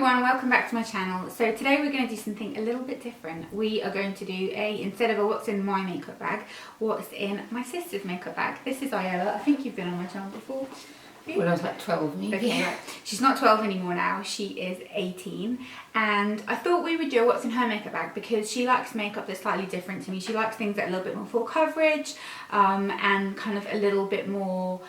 everyone, welcome back to my channel. So today we're going to do something a little bit different. We are going to do instead of a what's in my makeup bag, what's in my sister's makeup bag. This is Ayala. I think you've been on my channel before. When I was like 12 maybe. Okay, right. She's not 12 anymore now, she is 18. And I thought we would do what's in her makeup bag because she likes makeup that's slightly different to me. She likes things that are a little bit more full coverage and kind of a little bit more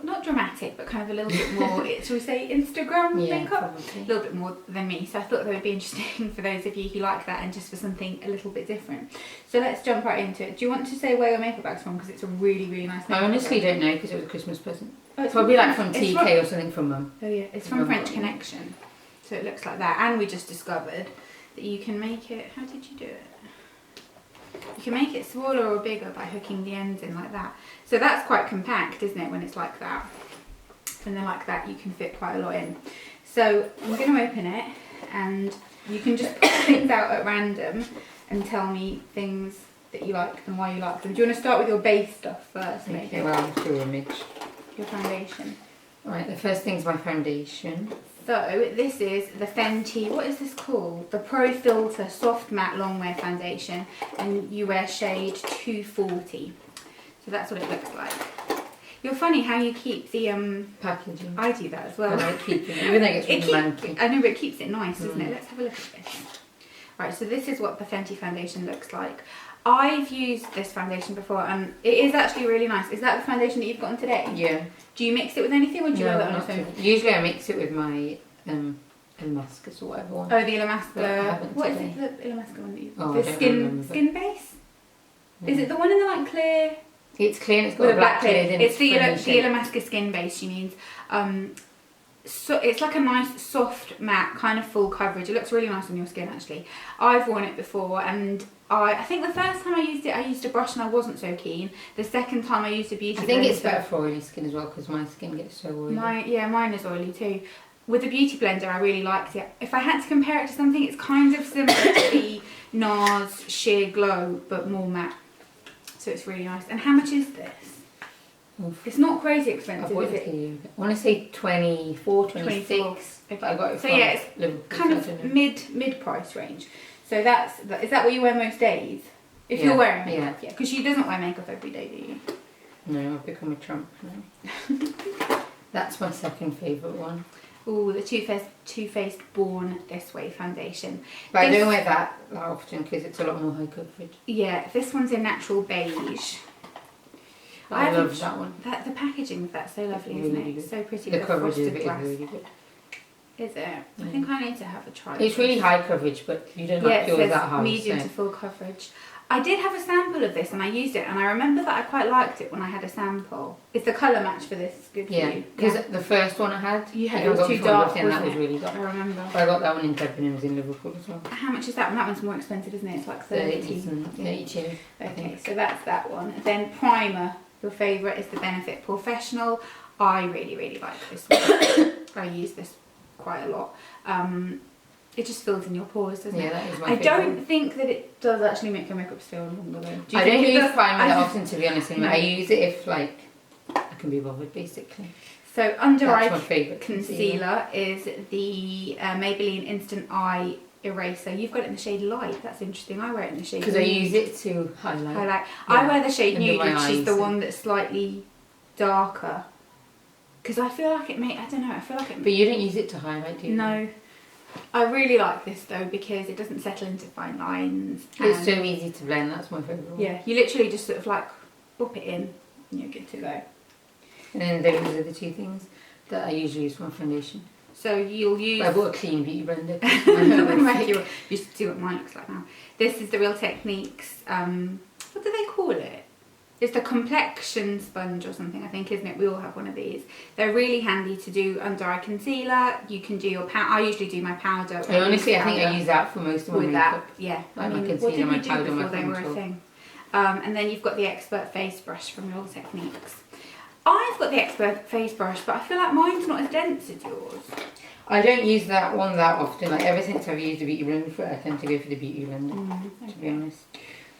not dramatic, but kind of a little bit more, shall we say, Instagram makeup? Probably. A little bit more than me. So I thought that would be interesting for those of you who like that and just for something a little bit different. So let's jump right into it. Do you want to say where your makeup bag's from? Because it's a really, really nice makeup I honestly bag. don't know because it was a Christmas present. Oh, it's probably like from TK or something from Mum. Oh yeah, it's from French Connection. So it looks like that. And we just discovered that you can make it, how did you do it? You can make it smaller or bigger by hooking the ends in like that. So that's quite compact, isn't it, when it's like that? When they're like that, you can fit quite a lot in. So I'm going to open it and you can just put things out at random and tell me things that you like and why you like them. Do you want to start with your base stuff first, maybe? Okay, well, I'm through image. Your foundation. Alright, the first thing's my foundation. So this is the Fenty, what is this called? The Pro Filter Soft Matte Longwear Foundation, and you wear shade 240. So that's what it looks like. You're funny how you keep the packaging. I do that as well. I like keeping it, even though it's really manky. I know, but it keeps it nice, doesn't it? Let's have a look at this. Right, so this is what the Fenty foundation looks like. I've used this foundation before and it is actually really nice. Is that the foundation that you've got on today? Yeah. Do you mix it with anything or do you wear that on its own? Usually I mix it with my Damascus or whatever one. Oh, the Ilamasca. What is it, the Ilamasca one that you the skin base? Is it the one in the like clear? It's clear and it's got a black clear. It's the Ilamasca skin base she means. So it's like a nice soft matte kind of full coverage. It looks really nice on your skin actually. I've worn it before and I think the first time I used it, I used a brush and I wasn't so keen. The second time I used a beauty blender. I think it's better for oily skin as well because my skin gets so oily. Mine is oily too. With the beauty blender I really liked it. If I had to compare it to something, it's kind of similar to the NARS Sheer Glow but more matte. So it's really nice. And how much is this? Oof. It's not crazy expensive, is it? I want to say 24, 26. Okay. I got it so yeah, it's Liverpool, kind of mid price range. So is that what you wear most days? If you're wearing makeup, yeah. Because she doesn't wear makeup every day, do you? No, I've become a Trump now. That's my second favourite one. Oh, the Too Faced Born This Way foundation. But I don't wear that often because it's a lot more high coverage. Yeah, this one's in natural beige. I love that one. The packaging of that's so lovely, isn't it? It's so pretty. The coverage of it is really good. Is it? I think I need to have a try. It's really high coverage, but you don't like yours that high. Medium to full coverage. I did have a sample of this and I used it and I remember that I quite liked it when I had a sample. Is the colour match for this good for you? Yeah, because the first one I had, it was too dark, and that was really dark. I remember. But I got that one in Debenhams in Liverpool as well. How much is that one? That one's more expensive, isn't it? It's like 30. 32. Okay, so that's that one. Then primer. Your favourite is the Benefit Professional. I really, really like this one. I use this quite a lot. It just fills in your pores, doesn't it? Yeah, that is my favourite. I don't think that it does actually make your makeup stay on longer though. I don't use primer that often, to be honest. I use it if like I can be bothered, basically. So under eye concealer is the Maybelline Instant Eye Eraser. You've got it in the shade Light. That's interesting. I wear it in the shade because I use it to highlight. Yeah. I wear the shade Nude, which is the one that's slightly darker. Because I feel like it may. I don't know. I feel like it. But you don't use it to highlight, do you? No. I really like this though because it doesn't settle into fine lines. It's so easy to blend. That's my favourite one. Yeah, you literally just sort of like pop it in and you're good to go. And then those are the two things that I usually use for my foundation. So you'll use... I bought a clean beauty blender. You should see what mine looks like now. This is the Real Techniques, what do they call it? It's the complexion sponge or something, I think, isn't it? We all have one of these. They're really handy to do under eye concealer. You can do your powder. I usually do my powder. Honestly, I think I use that for most of my makeup. Yeah. Like my concealer, my powder, my they were a thing. And then you've got the Expert Face Brush from Real Techniques. I've got the Expert Face Brush, but I feel like mine's not as dense as yours. I don't use that one that often. Like ever since I've used the beauty blender for it, I tend to go for the beauty blender, to be honest.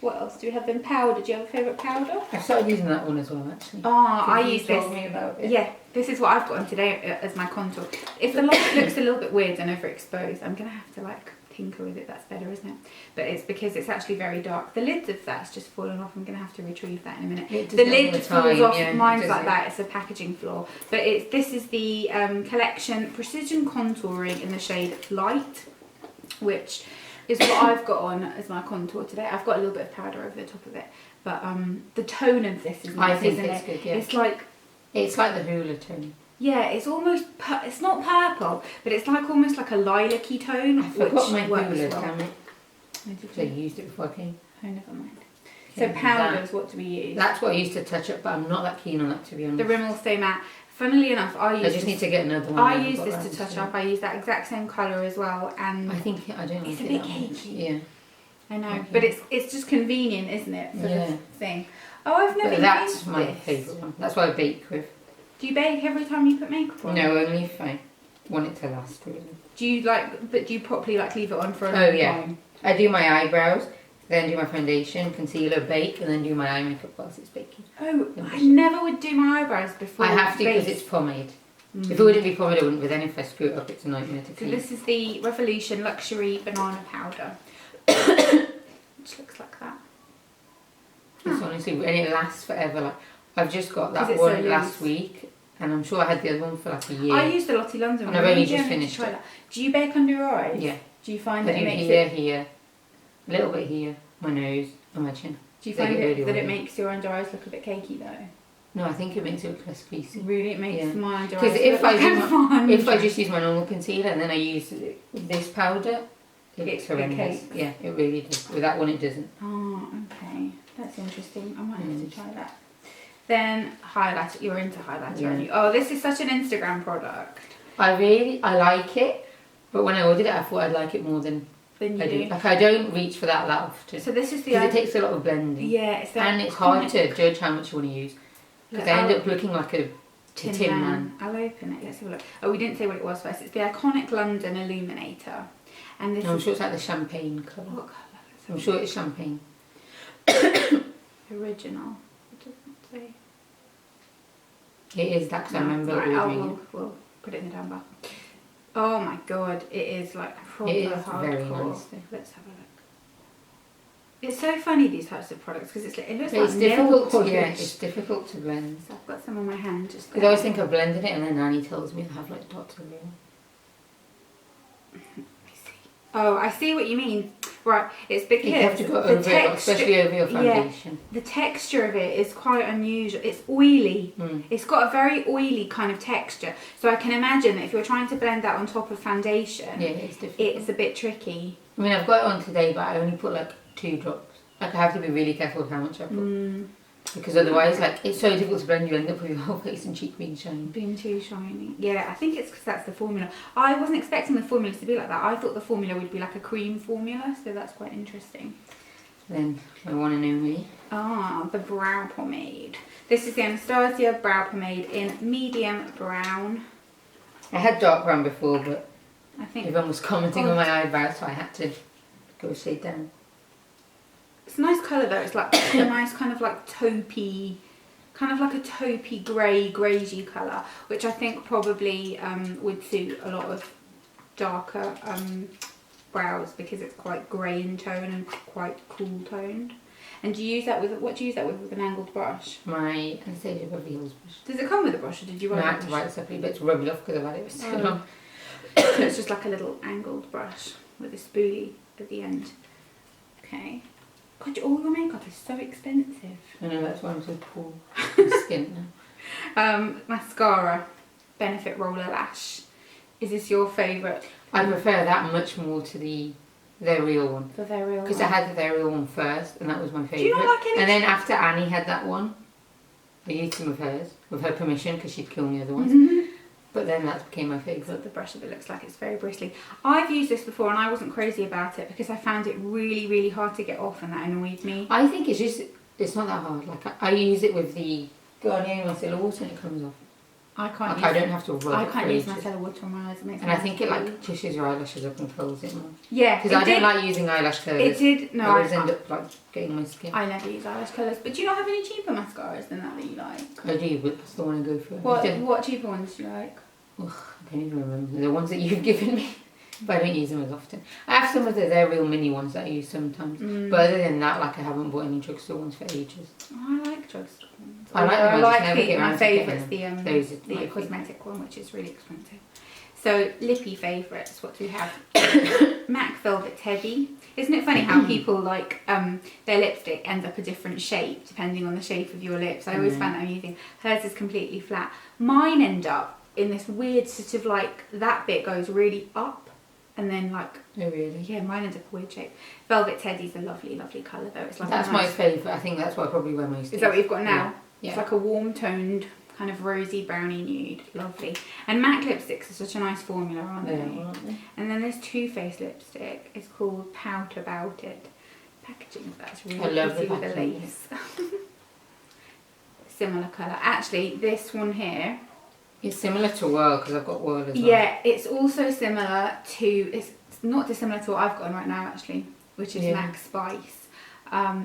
What else do we have in powder? Do you have a favourite powder? I've started using that one as well, actually. Oh, I You use this. told me about it. Yeah, this is what I've got on today as my contour. If the light looks a little bit weird and overexposed, I'm going to have to like tinker with it. That's better, isn't it? But it's because it's actually very dark. The lid of that's just fallen off. I'm going to have to retrieve that in a minute. The lid falls off. Yeah, mine's like that. It's a packaging flaw. But this is the collection Precision Contouring in the shade Light, which is what I've got on as my contour today. I've got a little bit of powder over the top of it, but the tone of this is nice, isn't it? Good, yeah. It's like the hula tone. Yeah, it's almost it's not purple, but it's like almost like a lilac-y tone. I forgot my hula, well. damn it. I used it before I came. Oh, never mind. So powders, what do we use? That's what I used to touch up, but I'm not that keen on that, to be honest. The Rimmel Stay Matte. Funnily enough, I just need to get another one. I use this to touch up. I use that exact same colour as well, and I don't it's like a bit that cakey. Yeah, I know, but it's just convenient, isn't it? For the thing. Oh, I've never used that's my favourite one. That's what I bake with. Do you bake every time you put makeup on? No, only if I want it to last, really. Do you properly leave it on for a long time? I do my eyebrows, then do my foundation, concealer, bake, and then do my eye makeup whilst it's baking. Oh, I never would do my eyebrows before. I have to because it's pomade. If it wouldn't be pomade, I wouldn't. But then if I screw it up, it's a nightmare to clean. So this is the Revolution Luxury Banana Powder, which looks like that. It's honestly, and it lasts forever. Like I've just got that one last week, and I'm sure I had the other one for like a year. I used the Lottie London one. And I've only just finished it. Do you bake under your eyes? Yeah. Do you find that it makes here, a little bit here, my nose, and my chin. Do you find that it makes your under eyes look a bit cakey though? No, I think it makes it look less greasy. Really, it makes my under eyes. Because if I just use my normal concealer and then I use this powder, it looks horrendous. Yeah, it really does. With that one, it doesn't. Oh, okay, that's interesting. I might have to try that. Then highlighter. You're into highlighter, aren't you? Oh, this is such an Instagram product. I like it, but when I ordered it, I thought I'd like it more than I do. Like I don't reach for that often. So this is because it takes a lot of blending. Yeah, and it's hard to judge how much you want to use. Because they end up looking like a tin man. I'll open it. Let's have a look. Oh, we didn't say what it was first. It's the iconic London Illuminator, and this. I'm sure it's like the champagne colour. What colour? I'm sure it's champagne. Original. It doesn't say. It is that because I remember ordering it. We'll put it in the down bar. Oh my god, it is like proper hardcore. Very nice. Let's have a look. It's so funny, these types of products, because it looks like difficult to, it's difficult to blend. So I've got some on my hand just because I always think I've blended it and then Nanny tells me I have like dots everywhere. Oh, I see what you mean. Right, it's because you have to go over it, especially over your foundation. Yeah, the texture of it is quite unusual. It's oily. It's got a very oily kind of texture. So I can imagine that if you're trying to blend that on top of foundation, it's difficult. It's a bit tricky. I mean, I've got it on today, but I only put like 2 drops. Like I have to be really careful with how much I put. Because otherwise, like, it's so difficult to blend, you end up with your whole face and cheek being shiny. Being too shiny. Yeah, I think it's because that's the formula. I wasn't expecting the formula to be like that. I thought the formula would be like a cream formula, so that's quite interesting. Then, my one and only. Ah, the brow pomade. This is the Anastasia brow pomade in medium brown. I had dark brown before, but I think everyone was commenting on my eyebrows, so I had to go a shade down. It's a nice colour though. It's like a nice kind of like taupey, kind of like a taupey grey, greysy colour, which I think probably would suit a lot of darker brows because it's quite grey in tone and quite cool toned. And do you use that with, what do you use that with an angled brush? My Anastasia Beverly Hills brush. Does it come with a brush or did you write it? No, I had to write it separately, but it's rubbed off because I've had it for so long. So it's just like a little angled brush with a spoolie at the end. Okay. God, all your makeup is so expensive. I know, that's why I'm so poor skin now. Mascara, Benefit Roller Lash. Is this your favourite? I prefer that much more to their real one. The Their Real one? Because I had the Their Real one first, and that was my favourite. Do you not like any? And then after Annie had that one, I used some of hers, with her permission, because she'd kill me otherwise. But then that became my favourite. That's what the brush of it looks like. It's very bristly. I've used this before and I wasn't crazy about it because I found it really, really hard to get off and that annoyed me. I think it's not that hard. Like I use it with the Garnier Micellar Water and it comes off. I can't. Like I don't have to rub I it can't for use ages. micellar water on my eyes. It makes And me I think it like really- tushes your eyelashes up and curls it more. Yeah, Because I don't like using eyelash curlers. It did. No, I always end up like getting my skin. I never use eyelash colours. But do you not have any cheaper mascaras than that you like? I do, but that's the one I go for. What cheaper ones do you like? Ugh, I don't even remember. The ones that you've given me. But I don't use them as often. I have some of they're real mini ones that I use sometimes. But other than that, like I haven't bought any drugstore ones for ages. Oh, I like drugstore ones. I like them, I just never get my around to getting favourite's them. the cosmetic one, which is really expensive. So, lippy favourites, what do we have? MAC Velvet Teddy. Isn't it funny how people like their lipstick ends up a different shape depending on the shape of your lips? I always find that amusing. Hers is completely flat. Mine end up in this weird sort of like, that bit goes really up. And then like, oh really? Yeah, mine ends up a weird shape. Velvet Teddy's a lovely, lovely colour though. It's like that's my favourite. I think that's what I probably wear most. Is that what you've got now? Yeah. It's like a warm toned, kind of rosy brownie nude. Lovely. And MAC lipsticks are such a nice formula, aren't they? And then this Too Faced lipstick is called Pout About It. Packaging of that's really pretty with the lace. Similar colour. Actually, this one here. It's similar to Whirl because I've got Whirl as well. Yeah, it's also similar to, it's not dissimilar to what I've got on right now actually, which is MAC Spice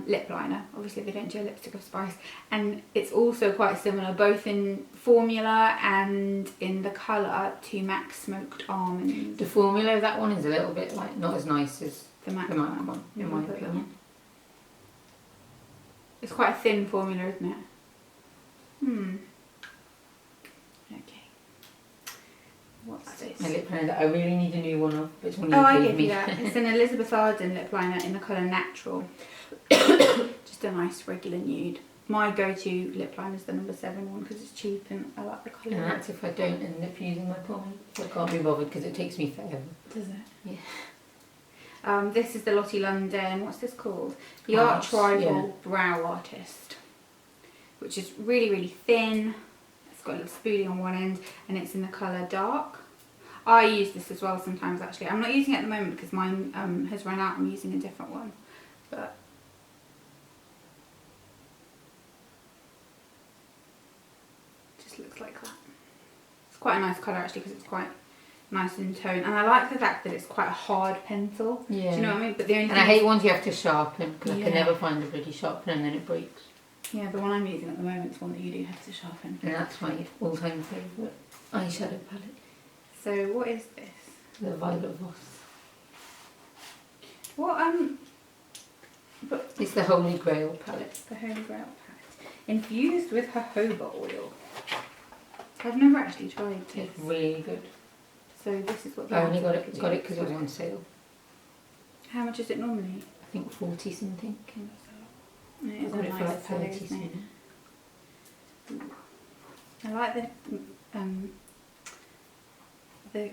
lip liner. Obviously they don't do a lipstick of Spice. And it's also quite similar both in formula and in the colour to MAC Smoked Almond. The formula of that one is a little bit like not as nice as the MAC one, in my opinion. It's quite a thin formula, isn't it? Okay. What's this? A lip liner that I really need a new one of. Which one I gave you that. It's an Elizabeth Arden lip liner in the colour Natural. Just a nice regular nude. My go-to lip liner is the number 7 one because it's cheap and I like the colour. And that's if I don't end up using my pomade. So I can't be bothered because it takes me forever. Does it? Yeah. This is the Lottie London, what's this called? The Arch Rival Brow Artist. Which is really, really thin. It's got a little spoolie on one end and it's in the colour Dark. I use this as well sometimes actually. I'm not using it at the moment because mine has run out. I'm using a different one. But just looks like that. It's quite a nice colour actually because it's quite nice in tone. And I like the fact that it's quite a hard pencil. Yeah. Do you know what I mean? But the only I hate ones you have to sharpen because I can never find a bloody sharpener and then it breaks. Yeah, the one I'm using at the moment is one that you do have to sharpen. And that's my all-time favourite eyeshadow palette. So what is this? The Violet Voss. What It's the Holy Grail palette. The Holy Grail palette. Infused with jojoba oil. I've never actually tried this. It's really good. So this is what I only got it because it was on sale. How much is it normally? I think 40 something. It is I got a it for nice like palette, 30 isn't it? something. I like the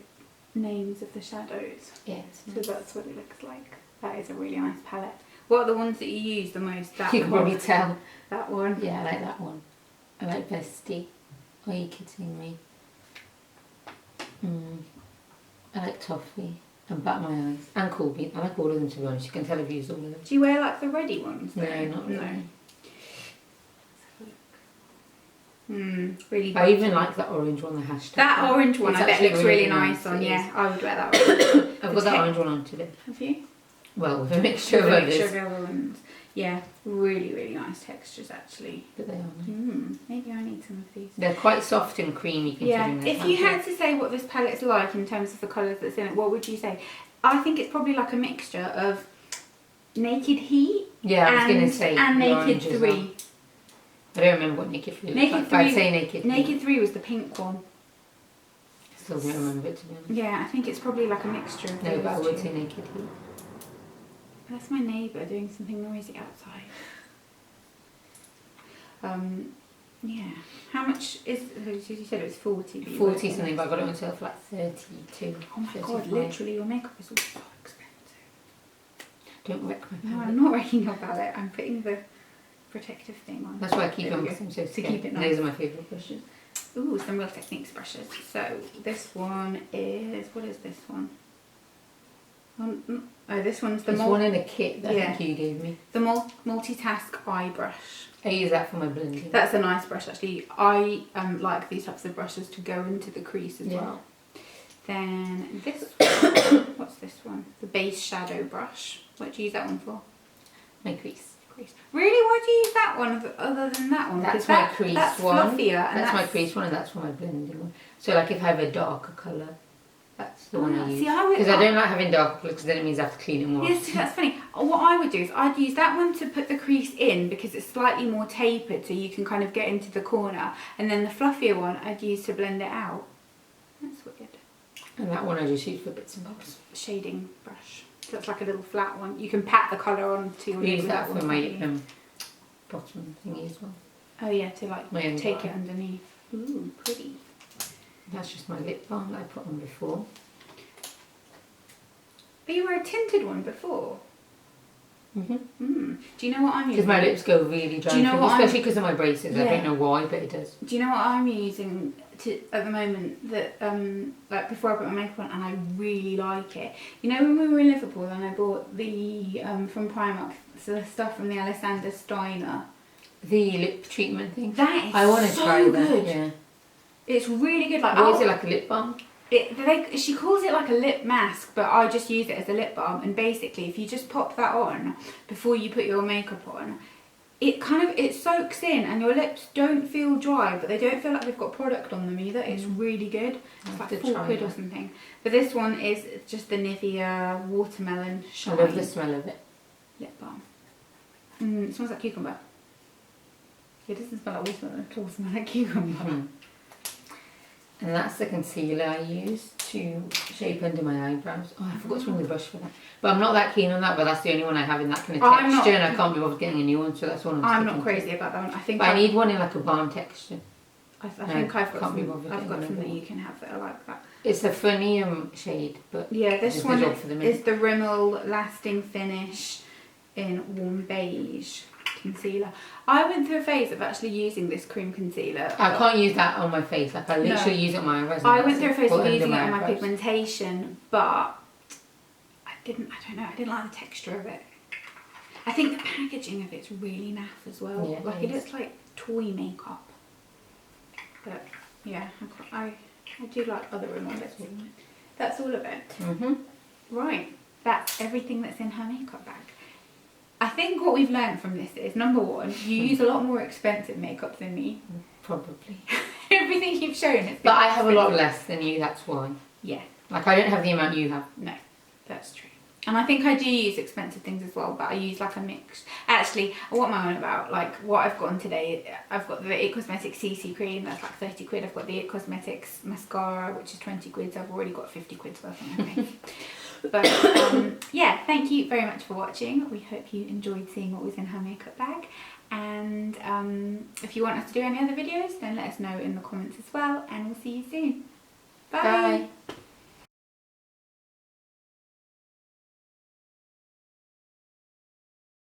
names of the shadows. Yes. So that's what it looks like. That is a really nice palette. What are the ones that you use the most? That You can one. probably tell. That one. Yeah, I like that one. I like Bestie. Are you kidding me? I like Toffee and Bat My Eyes and Cool Bean. I like all of them to be honest. You can tell I've used all of them. Do you wear like the ready ones? No, not really. No. Really. I even like that orange one, the hashtag. That orange one, It's I bet actually looks really nice on. Yeah, I would wear that one. I've got that orange one on today. Have you? Well, with a mixture of With a others. mixture of other ones. Yeah, really, really nice textures actually. But they are nice. Maybe I need some of these. They're quite soft and creamy considering Yeah, if you had to say what this palette's like in terms of the colours that's in it, what would you say? I think it's probably like a mixture of Naked Heat Yeah, I was going to say and the Naked orange as 3. well. I don't remember what Naked 3 looks Naked like, 3, but I'd say Naked 3. Naked 3 was the pink one. Still don't remember it to be honest. Yeah, I think it's probably like a mixture of No, those but I would two. say Naked Heat. That's my neighbour doing something noisy outside. Yeah. How much is, you said it was 40. But 40 something, but I got it on sale for like 32. Oh my 35. god, literally your makeup is all so expensive. Don't wreck my No, palette. I'm not wrecking your palette. I'm putting the protective thing on. That's why I keep There them we because go. I'm so To scared. keep it nice. Those are my favourite brushes. Ooh, some Real Techniques brushes. So this one is, what is this one? Oh, this one's the There's one in a kit that I think you gave me. The multitask eye brush. I use that for my blending. That's a nice brush actually. I like these types of brushes to go into the crease as well. Then this one, what's this one? The base shadow brush. What do you use that one for? My crease. Really? Why do you use that one other than that one? That's my crease one. Fluffier, and that's my crease one, and that's for my blending one. So like if I have a darker colour, that's the one I use. Because I don't like having darker colour because then it means I have to clean it more. Yes, that's funny. What I would do is I'd use that one to put the crease in because it's slightly more tapered so you can kind of get into the corner. And then the fluffier one I'd use to blend it out. That's weird. And that one I just use for bits and bobs. Shading brush. So it's like a little flat one. You can pat the colour onto your lip. Use that for my bottom thingy as well. Oh yeah, to like take it underneath. Ooh, pretty. That's just my lip balm that I put on before. But you were a tinted one before. Do you know what I'm using? Because my lips go really dry, especially because of my braces. I don't know why, but it does. Do you know what I'm using at the moment that like before I put my makeup on, and I really like it? You know when we were in Liverpool and I bought the from Primark, so the stuff from the Alessandra Steiner, the lip treatment thing. That is I want to try that. Good. Yeah, it's really good. Like, what is it, like a lip balm? She calls it like a lip mask, but I just use it as a lip balm. And basically, if you just pop that on before you put your makeup on, it soaks in, and your lips don't feel dry, but they don't feel like they've got product on them either. It's really good. It's like £4 or something. But this one is just the Nivea Watermelon Shine. I love the smell of it. Lip balm. It smells like cucumber. It doesn't smell like watermelon, it all smells like cucumber. And that's the concealer I use to shape under my eyebrows. Oh, I forgot to bring the brush for that. But I'm not that keen on that, but that's the only one I have in that kind of texture, and I can't be bothered getting a new one, so that's one I'm not crazy about that one. I need one in like a balm texture. I think I've got some that you can have that are like that. It's a funny shade, but yeah, this one is the Rimmel Lasting Finish in Warm Beige concealer. I went through a phase of actually using this cream concealer. I can't use that on my face. Like I literally use it on my eyebrows. I went through a phase of using it on my pigmentation, but I didn't like the texture of it. I think the packaging of it's really naff as well. Yeah, like it looks like toy makeup. But yeah, I do like other Rimmel bits. That's all of it. Right, that's everything that's in her makeup bag. I think what we've learned from this is, number one, you use a lot more expensive makeup than me. Probably. Everything you've shown is. But I have a lot less than you, that's why. Yeah. Like I don't have the amount you have. No, that's true. And I think I do use expensive things as well, but I use like a mix. Actually, what am I on about? Like what I've got on today, I've got the It Cosmetics CC cream, that's like 30 quid. I've got the It Cosmetics mascara, which is 20 quid, so I've already got 50 quid's worth on my face. But yeah, thank you very much for watching. We hope you enjoyed seeing what was in her makeup bag. And if you want us to do any other videos, then let us know in the comments as well, and we'll see you soon.